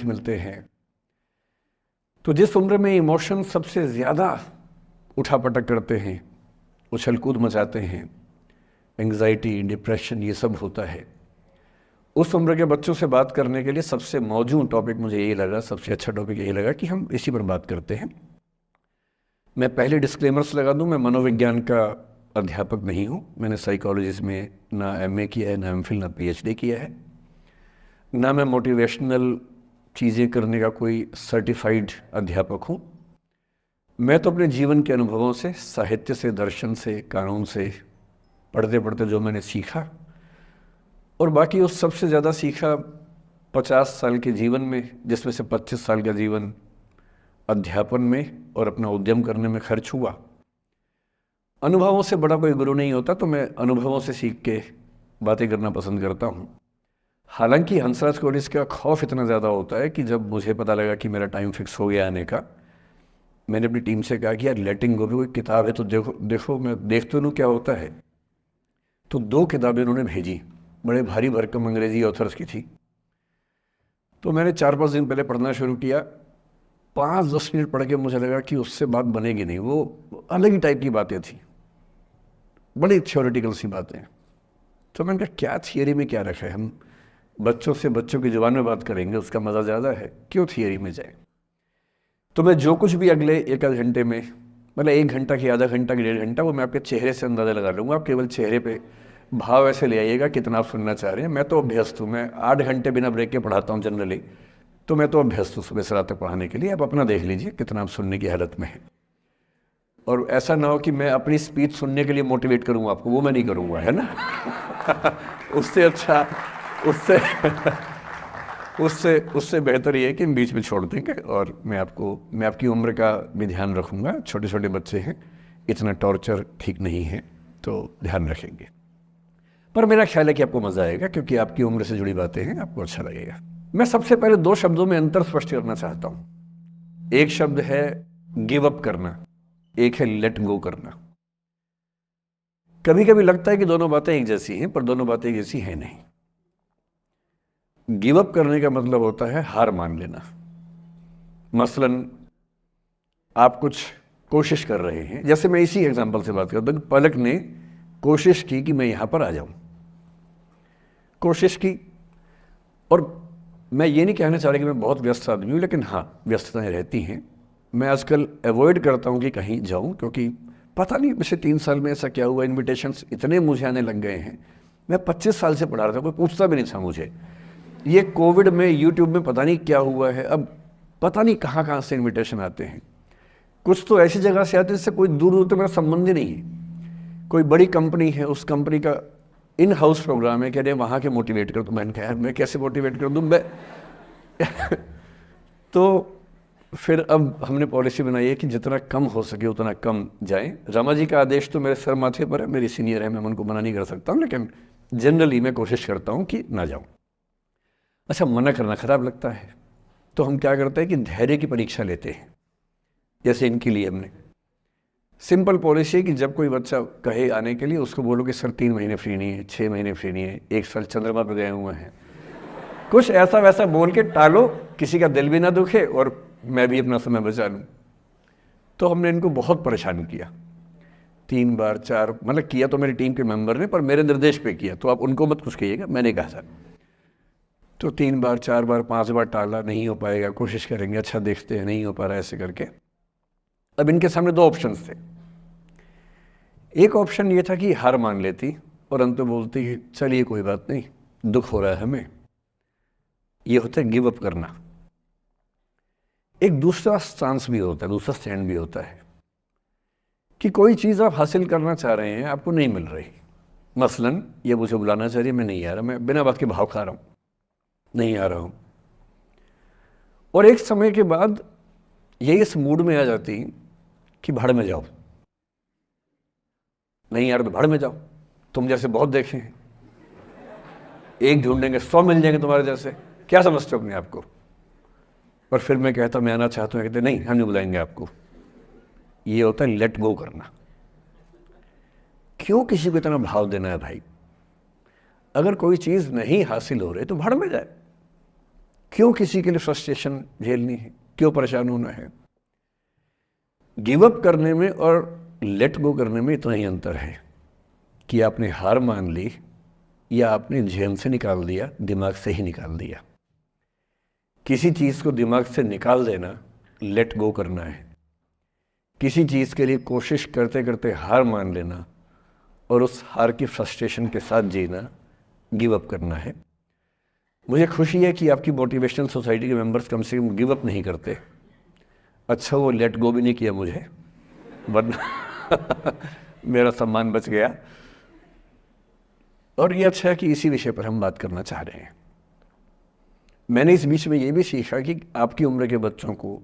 Friends मिलते हैं। तो जिस उम्र में इमोशन सबसे ज़्यादा उठापटक करते हैं, उछल कूद मचाते हैं, एंग्जाइटी, डिप्रेशन, ये सब होता है, उस उम्र के बच्चों से बात करने के लिए सबसे मौजूद टॉपिक मुझे यही लगा, सबसे अच्छा टॉपिक यही लगा कि हम इसी पर बात करते हैं। मैं पहले डिस्क्लेमर्स लगा दूं, मैं मनोविज्ञान का अध्यापक नहीं हूं। मैंने साइकोलॉजी में ना एमए किया है, ना एमफिल, ना पीएचडी किया है, ना मैं मोटिवेशनल चीज़ें करने का कोई सर्टिफाइड अध्यापक हूं। मैं तो अपने जीवन के अनुभवों से, साहित्य से, दर्शन से, कानून से, पढ़ते पढ़ते जो मैंने सीखा, और बाकी उस सबसे ज़्यादा सीखा 50 साल के जीवन में, जिसमें से 25 साल का जीवन अध्यापन में और अपना उद्यम करने में खर्च हुआ। अनुभवों से बड़ा कोई गुरु नहीं होता, तो मैं अनुभवों से सीख के बातें करना पसंद करता हूँ। हालांकि हंसराज कोडिस का खौफ इतना ज़्यादा होता है कि जब मुझे पता लगा कि मेरा टाइम फिक्स हो गया आने का, मैंने अपनी टीम से कहा कि यार लेटिंग गो भी कोई किताब है तो देखो मैं देख तो लूँ क्या होता है। तो 2 किताबें उन्होंने भेजी, बड़े भारी भरकम अंग्रेजी ऑथर्स की थी। तो मैंने 4-5 दिन पहले पढ़ना शुरू किया। 5-10 मिनट पढ़ के मुझे लगा कि उससे बात बनेगी नहीं, वो अलग ही टाइप की बातें थी, बड़ी थ्योरेटिकल सी बातें। तो मैंने कहा क्या थियरी में क्या रखा है, हम बच्चों से बच्चों की ज़ुबान में बात करेंगे, उसका मज़ा ज़्यादा है, क्यों थियरी में जाए। तो मैं जो कुछ भी अगले 1-आध घंटे में, मतलब 1 घंटा की, आधा घंटा की, 1.5 घंटा, वो मैं आपके चेहरे से अंदाज़ा लगा लूँगा। आप केवल चेहरे पे भाव ऐसे ले आइएगा कितना आप सुनना चाह रहे हैं। मैं तो अभ्यस्त हूँ, मैं 8 घंटे बिना ब्रेक के पढ़ाता हूँ जनरली, तो मैं तो अभ्यस्त हूँ सुबह से रात तक पढ़ाने के लिए। आप अपना देख लीजिए कितना आप सुनने की हालत में है। और ऐसा ना हो कि मैं अपनी स्पीच सुनने के लिए मोटिवेट करूँगा आपको, वो मैं नहीं करूँगा, है ना। उससे अच्छा, उससे बेहतर ये है कि बीच में छोड़ देंगे, और मैं आपकी उम्र का भी ध्यान रखूँगा। छोटे छोटे बच्चे हैं, इतना टॉर्चर ठीक नहीं है, तो ध्यान रखेंगे। पर मेरा ख्याल है कि आपको मज़ा आएगा, क्योंकि आपकी उम्र से जुड़ी बातें हैं, आपको अच्छा लगेगा। मैं सबसे पहले 2 शब्दों में अंतर स्पष्ट करना चाहता हूँ। एक शब्द है गिव अप करना, एक है लेट गो करना। कभी कभी लगता है कि दोनों बातें एक जैसी हैं, पर दोनों बातें एक जैसी हैं नहीं। गिव अप करने का मतलब होता है हार मान लेना। मसलन आप कुछ कोशिश कर रहे हैं, जैसे मैं इसी एग्जांपल से बात करता हूँ। पलक ने कोशिश की कि मैं यहाँ पर आ जाऊँ, कोशिश की, और मैं ये नहीं कहना चाह रहा कि मैं बहुत व्यस्त आदमी हूँ, लेकिन हाँ, व्यस्तताएं रहती हैं। मैं आजकल अवॉइड करता हूँ कि कहीं जाऊँ, क्योंकि पता नहीं पिछले 3 साल में ऐसा क्या हुआ, इन्विटेशंस इतने मुझे आने लग गए हैं। मैं 25 साल से पढ़ा रहा था, कोई पूछता भी नहीं था मुझे। ये कोविड में यूट्यूब में पता नहीं क्या हुआ है, अब पता नहीं कहाँ कहाँ से इन्विटेशन आते हैं। कुछ तो ऐसी जगह से आते हैं जिससे कोई दूर दूर तक मेरा संबंध ही नहीं है। कोई बड़ी कंपनी है, उस कंपनी का इन हाउस प्रोग्राम है, कह रहे वहाँ के मोटिवेट कर। तो मैंने कहा मैं कैसे मोटिवेट कर दूँ मैं। तो फिर अब हमने पॉलिसी बनाई है कि जितना कम हो सके उतना कम जाएं। रमा जी का आदेश तो मेरे सर माथे पर है, मेरी सीनियर है, मैं उनको मना नहीं कर सकता हूँ, लेकिन जनरली मैं कोशिश करता हूँ कि ना जाऊँ। अच्छा, मना करना खराब लगता है, तो हम क्या करते हैं कि धैर्य की परीक्षा लेते हैं। जैसे इनके लिए हमने सिंपल पॉलिसी है कि जब कोई बच्चा कहे आने के लिए, उसको बोलो कि सर 3 महीने फ्री नहीं है, 6 महीने फ्री नहीं है, 1 साल चंद्रमा पर गए हुए हैं, कुछ ऐसा वैसा बोल के टालो, किसी का दिल भी ना दुखे और मैं भी अपना समय बचा लूँ। तो हमने इनको बहुत परेशान किया, 3 बार 4, मतलब किया तो मेरी टीम के मेंबर ने, पर मेरे निर्देश पे किया, तो आप उनको मत कुछ कहिएगा, मैंने कहा था। तो 3 बार 4 बार 5 बार टाला, नहीं हो पाएगा, कोशिश करेंगे, अच्छा देखते हैं, नहीं हो पा रहा, ऐसे करके। अब इनके सामने 2 ऑप्शंस थे। एक ऑप्शन ये था कि हार मान लेती और अंत में बोलती कि चलिए कोई बात नहीं, दुख हो रहा है हमें, ये होता है गिव अप करना। एक दूसरा स्टांस भी होता है, दूसरा स्टैंड भी होता है कि कोई चीज़ आप हासिल करना चाह रहे हैं, आपको नहीं मिल रही। मसलन ये मुझे बुलाना चाह रही है, मैं नहीं आ रहा, मैं बिना बात के भाव खा रहा हूँ, नहीं आ रहा हूँ। और एक समय के बाद ये इस मूड में आ जाती कि भाड़ में जाओ, नहीं यार तो भाड़ में जाओ, तुम जैसे बहुत देखे हैं, एक ढूंढेंगे 100 मिल जाएंगे तुम्हारे जैसे, क्या समझते हो अपने आप को। और फिर मैं कहता मैं आना चाहता हूँ, कहते नहीं हम नहीं बुलाएंगे आपको। ये होता है लेट गो करना। क्यों किसी को इतना भाव देना है भाई? अगर कोई चीज़ नहीं हासिल हो रही तो भाड़ में जाए, क्यों किसी के लिए फ्रस्ट्रेशन झेलनी है, क्यों परेशान होना है? गिव अप करने में और लेट गो करने में इतना ही अंतर है कि आपने हार मान ली या आपने जेहन से निकाल दिया, दिमाग से ही निकाल दिया। किसी चीज़ को दिमाग से निकाल देना लेट गो करना है, किसी चीज़ के लिए कोशिश करते करते हार मान लेना और उस हार की फ्रस्ट्रेशन के साथ जीना गिव अप करना है। मुझे खुशी है कि आपकी मोटिवेशनल सोसाइटी के मेंबर्स कम से कम गिव अप नहीं करते। अच्छा वो लेट गो भी नहीं किया मुझे, वरना मेरा सम्मान बच गया। और ये अच्छा है कि इसी विषय पर हम बात करना चाह रहे हैं। मैंने इस बीच में ये भी सीखा कि आपकी उम्र के बच्चों को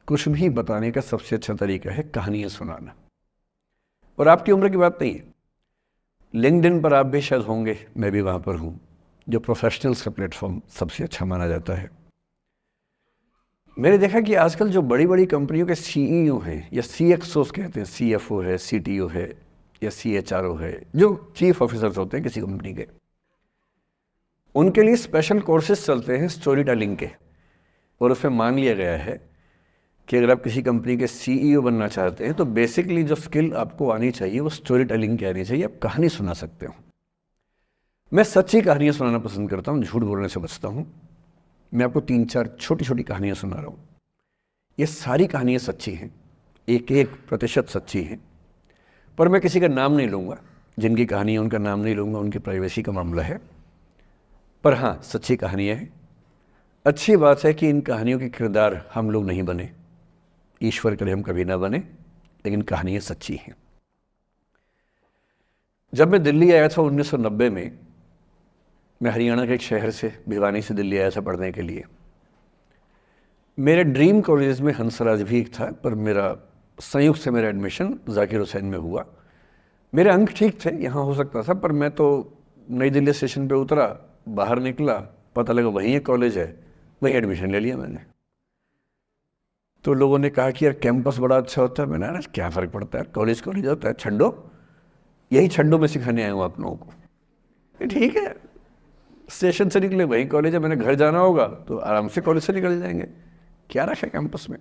कुछ भी बताने का सबसे अच्छा तरीका है कहानियाँ सुनाना। और आपकी उम्र की बात नहीं है, लिंक्डइन पर आप भी शायद होंगे, मैं भी वहाँ पर हूँ, जो प्रोफेशनल्स का प्लेटफॉर्म सबसे अच्छा माना जाता है। मैंने देखा कि आजकल जो बड़ी बड़ी कंपनियों के सीईओ हैं या सीएक्सओस कहते हैं, सीएफओ है, सीटीओ है या सीएचआरओ है, जो चीफ ऑफिसर्स होते हैं किसी कंपनी के, उनके लिए स्पेशल कोर्सेज चलते हैं स्टोरी टेलिंग के। और उसमें मान लिया गया है कि अगर आप किसी कंपनी के सीईओ बनना चाहते हैं तो बेसिकली जो स्किल आपको आनी चाहिए वो स्टोरी टेलिंग की आनी चाहिए। आप कहानी सुना सकते हो। मैं सच्ची कहानियाँ सुनाना पसंद करता हूँ, झूठ बोलने से बचता हूँ। मैं आपको 3-4 छोटी छोटी कहानियाँ सुना रहा हूँ। ये सारी कहानियाँ सच्ची हैं, 1% सच्ची हैं, पर मैं किसी का नाम नहीं लूँगा। जिनकी कहानी है उनका नाम नहीं लूँगा, उनकी प्राइवेसी का मामला है। पर हाँ, सच्ची कहानियाँ हैं। अच्छी बात है कि इन कहानियों के किरदार हम लोग नहीं बने, ईश्वर करे हम कभी ना बने, लेकिन कहानियाँ सच्ची हैं। जब मैं दिल्ली आया था 1990 में, मैं हरियाणा के एक शहर से, भिवानी से दिल्ली आया था पढ़ने के लिए। मेरे ड्रीम कॉलेज में हंसराज भी एक था, पर मेरा संयुक्त से मेरा एडमिशन जाकिर हुसैन में हुआ। मेरे अंक ठीक थे, यहाँ हो सकता था, पर मैं तो नई दिल्ली स्टेशन पे उतरा, बाहर निकला, पता लगा वहीं एक कॉलेज है, वहीं एडमिशन ले लिया मैंने। तो लोगों ने कहा कि यार कैंपस बड़ा अच्छा होता है। मैंने कहा क्या फ़र्क पड़ता है, कॉलेज कॉलेज होता है, छंडो, यही छंडो में सिखाने आया हूँ आप लोगों को। ठीक है, स्टेशन से निकले वहीं कॉलेज है, मैंने घर जाना होगा तो आराम से कॉलेज से निकल जाएंगे, क्या रखा है कैंपस में।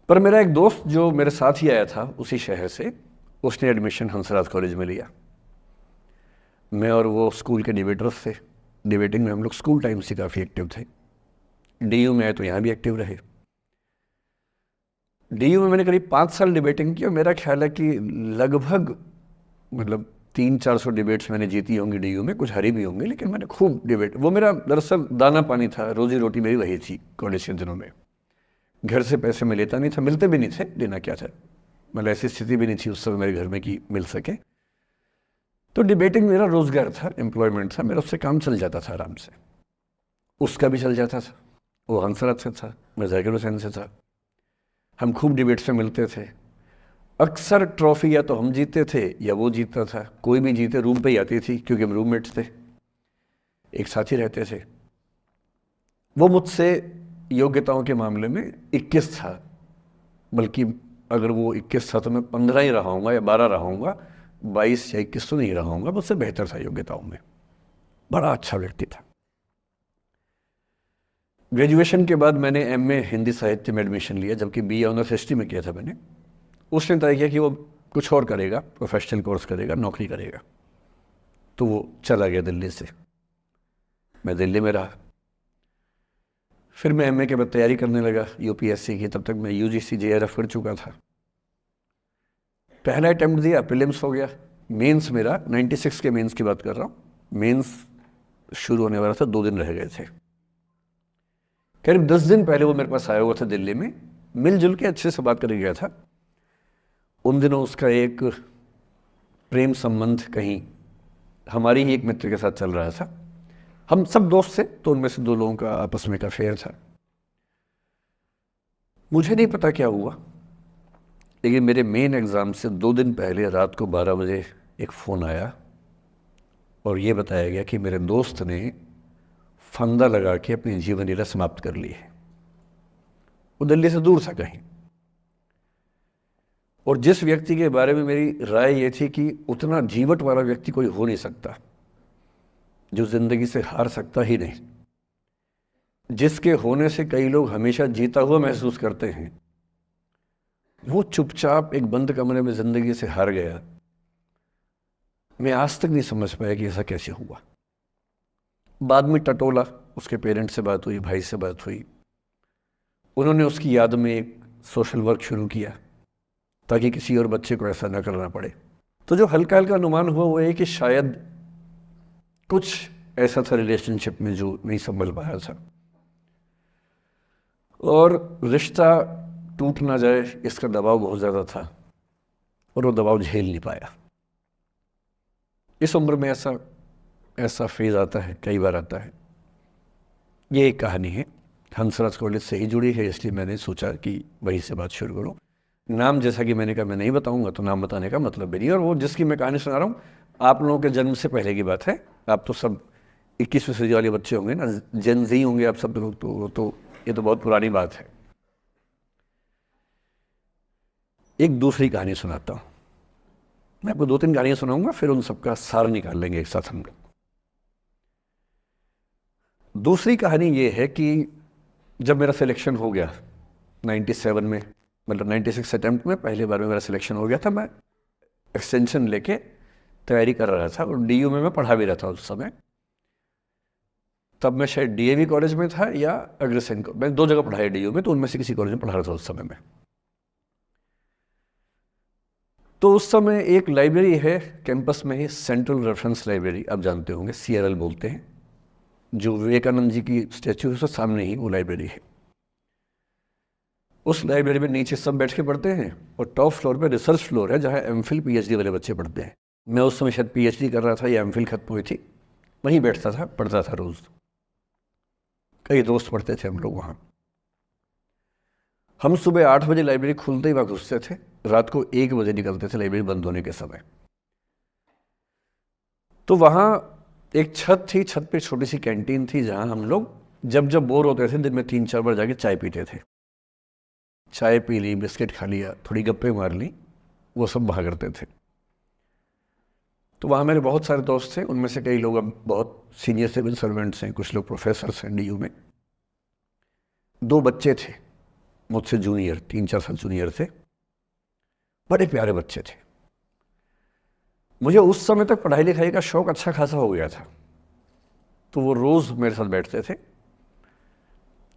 पर मेरा एक दोस्त जो मेरे साथ ही आया था उसी शहर से, उसने एडमिशन हंसराज कॉलेज में लिया। मैं और वो स्कूल के डिबेटर्स थे। डिबेटिंग में हम लोग स्कूल टाइम से काफ़ी एक्टिव थे। डीयू में आए तो यहाँ भी एक्टिव रहे। डीयू में मैंने करीब 5 साल डिबेटिंग की और मेरा ख्याल है कि लगभग 300-400 डिबेट्स मैंने जीती होंगी डीयू में, कुछ हारी भी होंगी, लेकिन मैंने खूब डिबेट, वो मेरा दरअसल दाना पानी था, रोजी रोटी मेरी वही थी कॉलेज के दिनों में। घर से पैसे मैं लेता नहीं था, मिलते भी नहीं थे, देना क्या था, मतलब ऐसी स्थिति भी नहीं थी उस समय मेरे घर में कि मिल सके। तो डिबेटिंग मेरा रोजगार था, एम्प्लॉयमेंट था मेरा, उससे काम चल जाता था आराम से। उसका भी चल जाता था, वो हंसराज से था, मैं जाकिर हुसैन से था। हम खूब डिबेट्स में मिलते थे। अक्सर ट्रॉफी या तो हम जीतते थे या वो जीतता था, कोई भी जीते रूम पे ही आती थी क्योंकि हम रूममेट्स थे, एक साथ ही रहते थे। वो मुझसे योग्यताओं के मामले में 21 था, बल्कि अगर वो 21 था तो मैं 15 ही रहा हूँगा या 12 रहा हूँगा, 22 या 21 तो नहीं रहा हूँगा, मुझसे बेहतर था योग्यताओं में। बड़ा अच्छा व्यक्ति था। ग्रेजुएशन के बाद मैंने एमए हिंदी साहित्य में एडमिशन लिया, जबकि बीए ऑनर्स हिस्ट्री में किया था मैंने। उसने तय किया कि वो कुछ और करेगा, प्रोफेशनल कोर्स करेगा, नौकरी करेगा, तो वो चला गया दिल्ली से। मैं दिल्ली में रहा। फिर मैं एमए के बाद तैयारी करने लगा यूपीएससी की। तब तक मैं यूजीसी जेआरएफ कर चुका था। पहला अटेम्प्ट दिया, प्रीलिम्स हो गया। मेंस मेरा 96 के मेंस की बात कर रहा हूँ, मेंस शुरू होने वाला था, 2 दिन रह गए थे। करीब 10 दिन पहले वो मेरे पास आया हुआ था दिल्ली में, मिलजुल के अच्छे से बात करके गया था। उन दिनों उसका एक प्रेम संबंध कहीं हमारी ही एक मित्र के साथ चल रहा था। हम सब दोस्त थे, तो उनमें से 2 लोगों का आपस में का अफेयर था। मुझे नहीं पता क्या हुआ, लेकिन मेरे मेन एग्ज़ाम से 2 दिन पहले रात को 12 बजे एक फ़ोन आया और ये बताया गया कि मेरे दोस्त ने फंदा लगा के अपनी जीवन लीला समाप्त कर ली है। वो दिल्ली से दूर था कहीं, और जिस व्यक्ति के बारे में मेरी राय ये थी कि उतना जीवट वाला व्यक्ति कोई हो नहीं सकता, जो ज़िंदगी से हार सकता ही नहीं। जिसके होने से कई लोग हमेशा जीता हुआ महसूस करते हैं, वो चुपचाप एक बंद कमरे में जिंदगी से हार गया। मैं आज तक नहीं समझ पाया कि ऐसा कैसे हुआ। बाद में टटोला, उसके पेरेंट्स से बात हुई, भाई से बात हुई, उन्होंने उसकी याद में एक सोशल वर्क शुरू किया ताकि किसी और बच्चे को ऐसा ना करना पड़े। तो जो हल्का हल्का अनुमान हुआ वो है कि शायद कुछ ऐसा था रिलेशनशिप में जो नहीं संभल पाया था, और रिश्ता टूट ना जाए इसका दबाव बहुत ज़्यादा था, और वो दबाव झेल नहीं पाया। इस उम्र में ऐसा फेज़ आता है, कई बार आता है। ये एक कहानी है, हंसराज कॉलेज से ही जुड़ी है, इसलिए मैंने सोचा कि वहीं से बात शुरू करूँ। नाम जैसा कि मैंने कहा मैं नहीं बताऊंगा, तो नाम बताने का मतलब भी नहीं। और वो जिसकी मैं कहानी सुना रहा हूँ आप लोगों के जन्म से पहले की बात है। आप तो सब 21वीं सदी वाले बच्चे होंगे ना, जेन ज़ी होंगे आप सब लोग, तो ये तो बहुत पुरानी बात है। एक दूसरी कहानी सुनाता हूँ। मैं आपको 2-3 कहानियाँ सुनाऊंगा, फिर उन सबका सार निकाल लेंगे एक साथ हम लोग। दूसरी कहानी ये है कि जब मेरा सिलेक्शन हो गया 97 में, मतलब 96 अटैम्प्ट में पहली बार में मेरा सिलेक्शन हो गया था, मैं एक्सटेंशन लेके तैयारी कर रहा था, और डीयू में मैं पढ़ा भी रहा था उस समय। तब मैं शायद डीएवी कॉलेज में था या अग्रसेन, मैं 2 जगह पढ़ा है डीयू में, तो उनमें से किसी कॉलेज में पढ़ा रहा था उस समय में। तो उस समय एक लाइब्रेरी है कैंपस में ही, सेंट्रल रेफरेंस लाइब्रेरी, आप जानते होंगे, CRL बोलते हैं, जो विवेकानंद जी की स्टैचू है उसके सामने ही वो लाइब्रेरी है। उस लाइब्रेरी में नीचे सब बैठ के पढ़ते हैं, और टॉप फ्लोर पे रिसर्च फ्लोर है जहाँ MPhil PhD वाले बच्चे पढ़ते हैं। मैं उस समय शायद PhD कर रहा था या MPhil खत्म हुई थी, वहीं बैठता था, पढ़ता था रोज़। कई दोस्त पढ़ते थे हम लोग वहाँ। हम सुबह 8 बजे लाइब्रेरी खुलते ही वहाँ घुसते थे, रात को 1 बजे निकलते थे लाइब्रेरी बंद होने के समय। तो वहाँ एक छत थी, छत पे छोटी सी कैंटीन थी जहाँ हम लोग जब जब बोर होते थे दिन में 3-4 बार जाके चाय पीते थे। चाय पी ली, बिस्किट खा लिया, थोड़ी गप्पे मार ली, वो सब वहाँ करते थे। तो वहाँ मेरे बहुत सारे दोस्त थे, उनमें से कई लोग अब बहुत सीनियर सिविल सर्वेंट्स हैं, कुछ लोग प्रोफेसर्स हैं DU में। 2 बच्चे थे मुझसे जूनियर, 3-4 साल जूनियर थे, बड़े प्यारे बच्चे थे। मुझे उस समय तक पढ़ाई लिखाई का शौक अच्छा खासा हो गया था, तो वो रोज़ मेरे साथ बैठते थे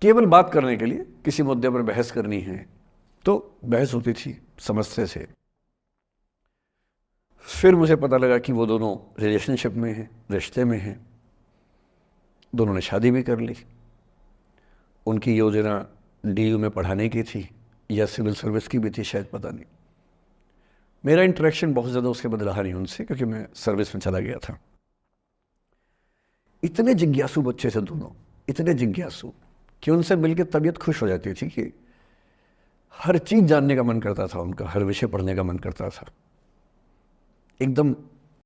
केवल बात करने के लिए। किसी मुद्दे पर बहस करनी है तो बहस होती थी, समझते थे। फिर मुझे पता लगा कि वो दोनों रिलेशनशिप में हैं, रिश्ते में हैं, दोनों ने शादी भी कर ली। उनकी योजना DU में पढ़ाने की थी या सिविल सर्विस की भी थी शायद, पता नहीं। मेरा इंटरेक्शन बहुत ज़्यादा उसके बाद रहा नहीं उनसे, क्योंकि मैं सर्विस में चला गया था। इतने जिज्ञासु बच्चे थे दोनों, इतने जिज्ञासु कि उनसे मिलकर तबीयत खुश हो जाती थी, कि हर चीज़ जानने का मन करता था उनका, हर विषय पढ़ने का मन करता था। एकदम